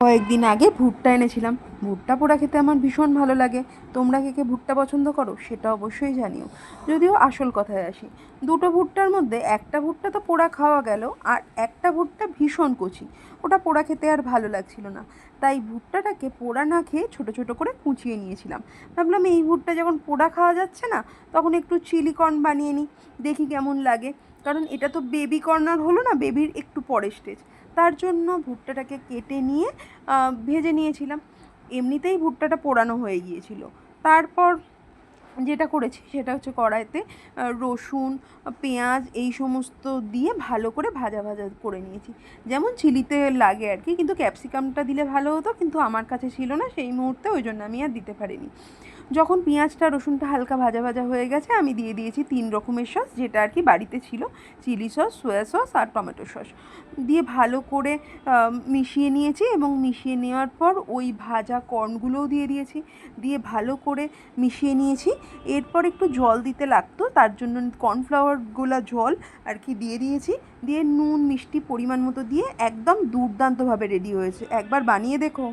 কয়েকদিন আগে ভুট্টা এনেছিলাম। ভুট্টা পোড়া খেতে আমার ভীষণ ভালো লাগে। তোমরা কে কে ভুট্টা পছন্দ করো সেটা অবশ্যই জানিও। যদিও আসল কথায় আসি, দুটো ভুট্টার মধ্যে একটা ভুট্টা তো পোড়া খাওয়া গেল, আর একটা ভুট্টা ভীষণ কচি, ওটা পোড়া খেতে আর ভালো লাগছিল না। তাই ভুট্টাটাকে পোড়া না খেয়ে ছোটো ছোটো করে কুচিয়ে নিয়েছিলাম। ভাবলাম এই ভুট্টা যখন পোড়া খাওয়া যাচ্ছে না, তখন একটু চিলি কর্ন বানিয়ে নিই, দেখি কেমন লাগে। কারণ এটা তো বেবি কর্নার হলো না, বেবির একটু পরের স্টেজ। তার জন্য ভুট্টাটাকে কেটে নিয়ে ভেজে নিয়েছিলাম। এমনিতেই ভুট্টাটা পোড়ানো হয়ে গিয়েছিল। তারপর যেটা করেছি সেটা হচ্ছে কড়াইতে রসুন, পেঁয়াজ এই সমস্ত দিয়ে ভালো করে ভাজা ভাজা করে নিয়েছি, যেমন চিলিতে লাগে আর কি। কিন্তু ক্যাপসিকামটা দিলে ভালো হতো, কিন্তু আমার কাছে ছিল না সেই মুহূর্তে, ওই জন্য আমি আর দিতে পারিনি। যখন পেঁয়াজটা রসুনটা হালকা ভাজা ভাজা হয়ে গেছে, আমি দিয়ে দিয়েছি 3 রকমের সস, যেটা আর কি বাড়িতে ছিল। চিলি সস, সয়া সস আর টমেটো সস দিয়ে ভালো করে মিশিয়ে নিয়েছি, এবং মিশিয়ে নেওয়ার পর ওই ভাজা কর্নগুলোও দিয়ে দিয়েছি, দিয়ে ভালো করে মিশিয়ে নিয়েছি। এরপর একটু জল দিতে লাগতো, তার জন্য কর্নফ্লাওয়ার গোলা জল আর কি দিয়ে দিয়েছি। দিয়ে নুন মিষ্টি পরিমাণ মতো দিয়ে একদম দুর্দান্তভাবে রেডি হয়েছে, একবার বানিয়ে দেখো।